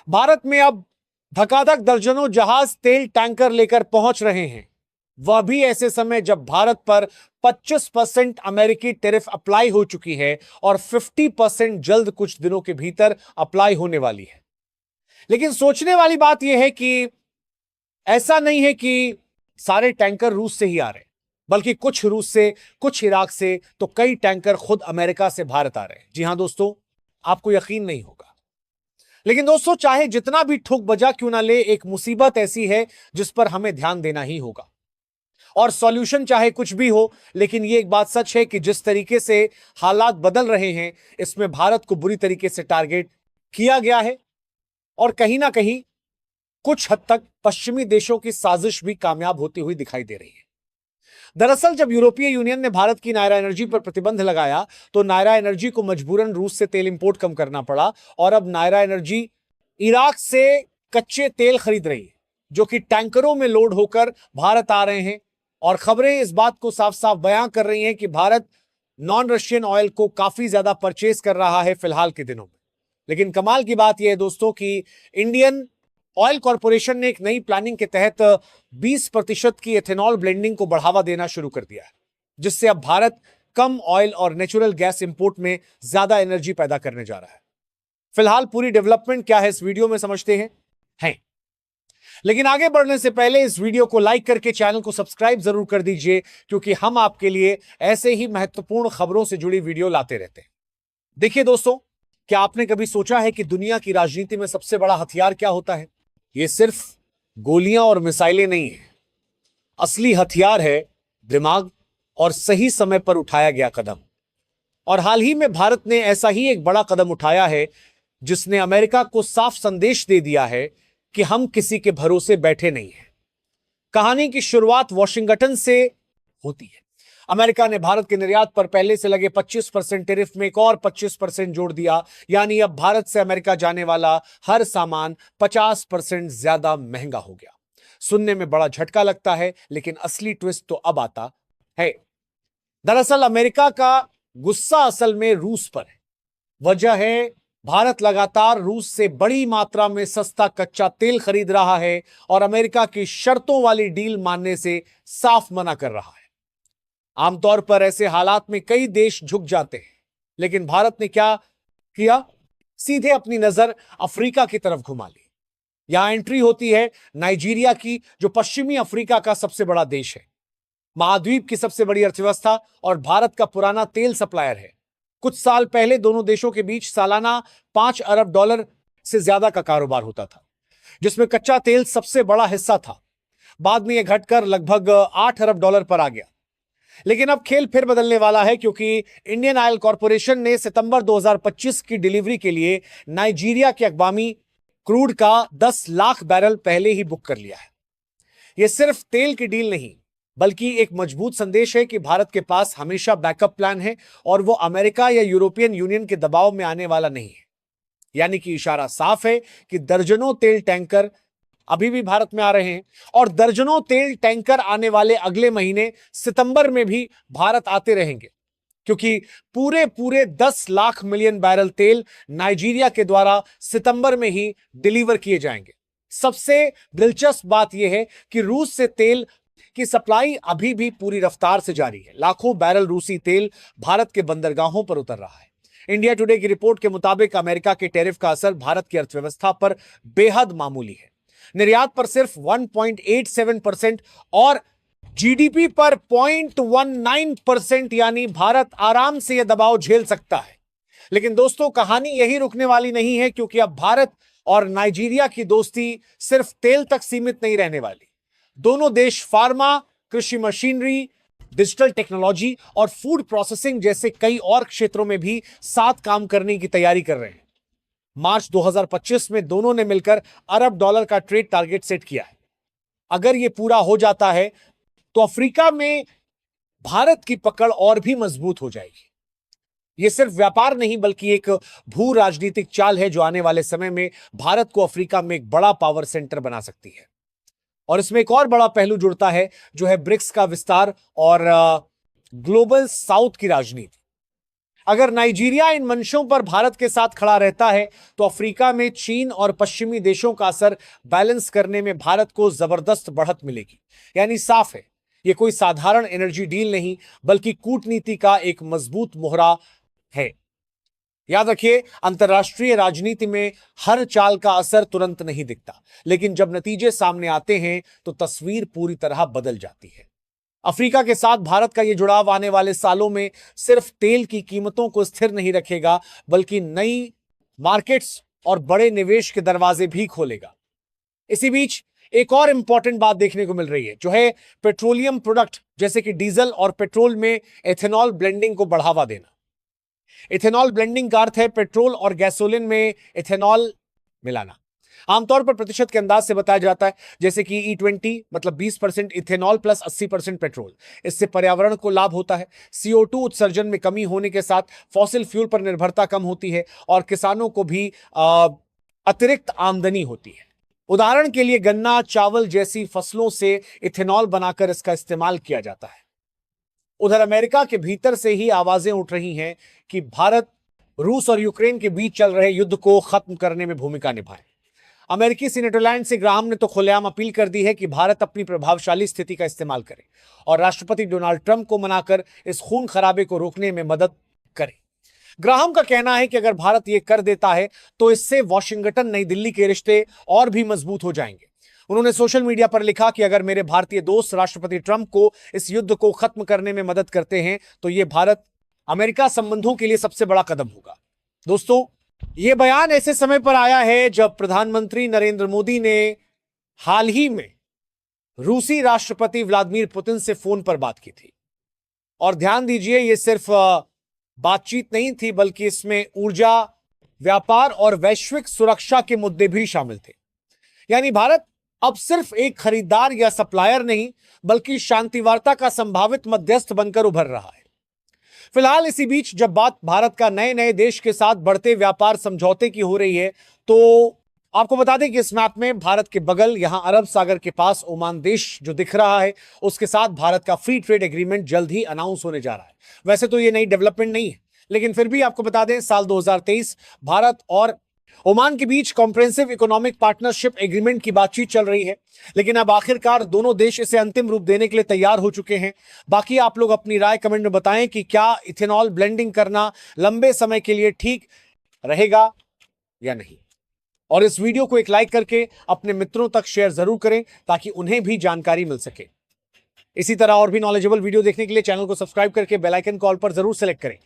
भारत में अब धकाधक दर्जनों जहाज तेल टैंकर लेकर पहुंच रहे हैं, वह भी ऐसे समय जब भारत पर 25% अमेरिकी टैरिफ अप्लाई हो चुकी है और 50% जल्द कुछ दिनों के भीतर अप्लाई होने वाली है। लेकिन सोचने वाली बात यह है कि ऐसा नहीं है कि सारे टैंकर रूस से ही आ रहे हैं, बल्कि कुछ रूस से, कुछ इराक से, तो कई टैंकर खुद अमेरिका से भारत आ रहे हैं। जी हां दोस्तों, आपको यकीन नहीं होगा, लेकिन दोस्तों चाहे जितना भी ठुक बजा क्यों ना ले, एक मुसीबत ऐसी है जिस पर हमें ध्यान देना ही होगा। और सॉल्यूशन चाहे कुछ भी हो, लेकिन यह एक बात सच है कि जिस तरीके से हालात बदल रहे हैं, इसमें भारत को बुरी तरीके से टारगेट किया गया है और कहीं ना कहीं कुछ हद तक पश्चिमी देशों की साजिश भी कामयाब होती हुई दिखाई दे रही है। दरअसल जब यूरोपीय यूनियन ने भारत की नायरा एनर्जी पर प्रतिबंध लगाया, तो नायरा एनर्जी को मजबूरन रूस से तेल इंपोर्ट कम करना पड़ा और अब नायरा एनर्जी इराक से कच्चे तेल खरीद रही है, जो कि टैंकरों में लोड होकर भारत आ रहे हैं। और खबरें इस बात को साफ साफ बयां कर रही हैं कि भारत नॉन रशियन ऑयल को काफी ज्यादा परचेज कर रहा है फिलहाल के दिनों में। लेकिन कमाल की बात यह है दोस्तों कि इंडियन ऑयल कॉरपोरेशन ने एक नई प्लानिंग के तहत 20% की एथेनॉल ब्लेंडिंग को बढ़ावा देना शुरू कर दिया है, जिससे अब भारत कम ऑयल और नेचुरल गैस इंपोर्ट में ज्यादा एनर्जी पैदा करने जा रहा है। फिलहाल पूरी डेवलपमेंट क्या है इस वीडियो में समझते हैं। लेकिन आगे बढ़ने से पहले इस वीडियो को लाइक करके चैनल को सब्सक्राइब जरूर कर दीजिए, क्योंकि हम आपके लिए ऐसे ही महत्वपूर्ण खबरों से जुड़ी वीडियो लाते रहते हैं। देखिए दोस्तों, क्या आपने कभी सोचा है कि दुनिया की राजनीति में सबसे बड़ा हथियार क्या होता है? यह सिर्फ गोलियां और मिसाइलें नहीं है। असली हथियार है दिमाग और सही समय पर उठाया गया कदम। और हाल ही में भारत ने ऐसा ही एक बड़ा कदम उठाया है, जिसने अमेरिका को साफ संदेश दे दिया है कि हम किसी के भरोसे बैठे नहीं हैं। कहानी की शुरुआत वॉशिंगटन से होती है। अमेरिका ने भारत के निर्यात पर पहले से लगे 25% टैरिफ में एक और 25% जोड़ दिया, यानी अब भारत से अमेरिका जाने वाला हर सामान 50% ज्यादा महंगा हो गया। सुनने में बड़ा झटका लगता है, लेकिन असली ट्विस्ट तो अब आता है। दरअसल अमेरिका का गुस्सा असल में रूस पर है। वजह है, भारत लगातार रूस से बड़ी मात्रा में सस्ता कच्चा तेल खरीद रहा है और अमेरिका की शर्तों वाली डील मानने से साफ मना कर रहा है। आमतौर पर ऐसे हालात में कई देश झुक जाते हैं, लेकिन भारत ने क्या किया? सीधे अपनी नजर अफ्रीका की तरफ घुमा ली। यहां एंट्री होती है नाइजीरिया की, जो पश्चिमी अफ्रीका का सबसे बड़ा देश है, महाद्वीप की सबसे बड़ी अर्थव्यवस्था और भारत का पुराना तेल सप्लायर है। कुछ साल पहले दोनों देशों के बीच सालाना $5 अरब से ज्यादा का कारोबार होता था, जिसमें कच्चा तेल सबसे बड़ा हिस्सा था। बाद में यह घटकर लगभग $8 अरब पर आ गया। लेकिन अब खेल फिर बदलने वाला है, क्योंकि इंडियन ऑयल कॉरपोरेशन ने सितंबर 2025 की डिलीवरी के लिए नाइजीरिया के अगवामी क्रूड का 10 लाख बैरल पहले ही बुक कर लिया है। यह सिर्फ तेल की डील नहीं, बल्कि एक मजबूत संदेश है कि भारत के पास हमेशा बैकअप प्लान है और वो अमेरिका या यूरोपियन यूनियन के दबाव में आने वाला नहीं है। यानी कि इशारा साफ है कि दर्जनों तेल टैंकर अभी भी भारत में आ रहे हैं और दर्जनों तेल टैंकर आने वाले अगले महीने सितंबर में भी भारत आते रहेंगे, क्योंकि पूरे 10 लाख मिलियन बैरल तेल नाइजीरिया के द्वारा सितंबर में ही डिलीवर किए जाएंगे। सबसे दिलचस्प बात यह है कि रूस से तेल की सप्लाई अभी भी पूरी रफ्तार से जारी है। लाखों बैरल रूसी तेल भारत के बंदरगाहों पर उतर रहा है। इंडिया टुडे की रिपोर्ट के मुताबिक अमेरिका के टैरिफ का असर भारत की अर्थव्यवस्था पर बेहद मामूली है। निर्यात पर सिर्फ 1.87% और जीडीपी पर 0.19%, यानी भारत आराम से यह दबाव झेल सकता है। लेकिन दोस्तों, कहानी यही रुकने वाली नहीं है, क्योंकि अब भारत और नाइजीरिया की दोस्ती सिर्फ तेल तक सीमित नहीं रहने वाली। दोनों देश फार्मा, कृषि मशीनरी, डिजिटल टेक्नोलॉजी और फूड प्रोसेसिंग जैसे कई और क्षेत्रों में भी साथ काम करने की तैयारी कर रहे हैं। मार्च 2025 में दोनों ने मिलकर $1 अरब का ट्रेड टारगेट सेट किया है। अगर यह पूरा हो जाता है तो अफ्रीका में भारत की पकड़ और भी मजबूत हो जाएगी। यह सिर्फ व्यापार नहीं, बल्कि एक भू राजनीतिक चाल है, जो आने वाले समय में भारत को अफ्रीका में एक बड़ा पावर सेंटर बना सकती है। और इसमें एक और बड़ा पहलू जुड़ता है, जो है ब्रिक्स का विस्तार और ग्लोबल साउथ की राजनीति। अगर नाइजीरिया इन मंशों पर भारत के साथ खड़ा रहता है तो अफ्रीका में चीन और पश्चिमी देशों का असर बैलेंस करने में भारत को जबरदस्त बढ़त मिलेगी। यानी साफ है, यह कोई साधारण एनर्जी डील नहीं बल्कि कूटनीति का एक मजबूत मोहरा है। याद रखिए, अंतरराष्ट्रीय राजनीति में हर चाल का असर तुरंत नहीं दिखता, लेकिन जब नतीजे सामने आते हैं तो तस्वीर पूरी तरह बदल जाती है। अफ्रीका के साथ भारत का यह जुड़ाव आने वाले सालों में सिर्फ तेल की कीमतों को स्थिर नहीं रखेगा बल्कि नई मार्केट्स और बड़े निवेश के दरवाजे भी खोलेगा। इसी बीच एक और इंपॉर्टेंट बात देखने को मिल रही है, जो है पेट्रोलियम प्रोडक्ट जैसे कि डीजल और पेट्रोल में एथेनॉल ब्लेंडिंग को बढ़ावा देना। इथेनॉल ब्लेंडिंग का अर्थ है पेट्रोल और गैसोलीन में इथेनॉल मिलाना। आमतौर पर प्रतिशत के अंदाज से बताया जाता है, जैसे कि E20 मतलब 20% इथेनॉल प्लस 80% पेट्रोल। इससे पर्यावरण को लाभ होता है, CO2 उत्सर्जन में कमी होने के साथ फॉसिल फ्यूल पर निर्भरता कम होती है और किसानों को भी अतिरिक्त आमदनी होती है। उदाहरण के लिए गन्ना, चावल जैसी फसलों से इथेनॉल बनाकर इसका इस्तेमाल किया जाता है। उधर अमेरिका के भीतर से ही आवाजें उठ रही हैं कि भारत रूस और यूक्रेन के बीच चल रहे युद्ध को खत्म करने में भूमिका निभाए। अमेरिकी सीनेटर लैंडसे ग्राहम ने तो खुलेआम अपील कर दी है कि भारत अपनी प्रभावशाली स्थिति का इस्तेमाल करे और राष्ट्रपति डोनाल्ड ट्रंप को मनाकर इस खून खराबे को रोकने में मदद करे। ग्राहम का कहना है कि अगर भारत यह कर देता है तो इससे वॉशिंगटन नई दिल्ली के रिश्ते और भी मजबूत हो जाएंगे। उन्होंने सोशल मीडिया पर लिखा कि अगर मेरे भारतीय दोस्त राष्ट्रपति ट्रंप को इस युद्ध को खत्म करने में मदद करते हैं तो यह भारत अमेरिका संबंधों के लिए सबसे बड़ा कदम होगा। दोस्तों, यह बयान ऐसे समय पर आया है जब प्रधानमंत्री नरेंद्र मोदी ने हाल ही में रूसी राष्ट्रपति व्लादिमीर पुतिन से फोन पर बात की थी। और ध्यान दीजिए, यह सिर्फ बातचीत नहीं थी बल्कि इसमें ऊर्जा, व्यापार और वैश्विक सुरक्षा के मुद्दे भी शामिल थे। यानी भारत अब सिर्फ एक खरीदार या सप्लायर नहीं बल्कि शांति वार्ता का संभावित मध्यस्थ बनकर उभर रहा है। फिलहाल इसी बीच जब बात भारत का नए नए देश के साथ बढ़ते व्यापार समझौते की हो रही है तो आपको बता दें कि इस मैप में भारत के बगल यहां अरब सागर के पास ओमान देश जो दिख रहा है, उसके साथ भारत का फ्री ट्रेड एग्रीमेंट जल्द ही अनाउंस होने जा रहा है। वैसे तो ये नई डेवलपमेंट नहीं है, लेकिन फिर भी आपको बता दें साल 2023 भारत और ओमान के बीच कॉम्प्रिहेंसिव इकोनॉमिक पार्टनरशिप एग्रीमेंट की बातचीत चल रही है, लेकिन अब आखिरकार दोनों देश इसे अंतिम रूप देने के लिए तैयार हो चुके हैं। बाकी आप लोग अपनी राय कमेंट में बताएं कि क्या इथेनॉल ब्लेंडिंग करना लंबे समय के लिए ठीक रहेगा या नहीं। और इस वीडियो को एक लाइक करके अपने मित्रों तक शेयर जरूर करें ताकि उन्हें भी जानकारी मिल सके। इसी तरह और भी नॉलेजेबल वीडियो देखने के लिए चैनल को सब्सक्राइब करके बेल आइकन कॉल पर जरूर सेलेक्ट करें।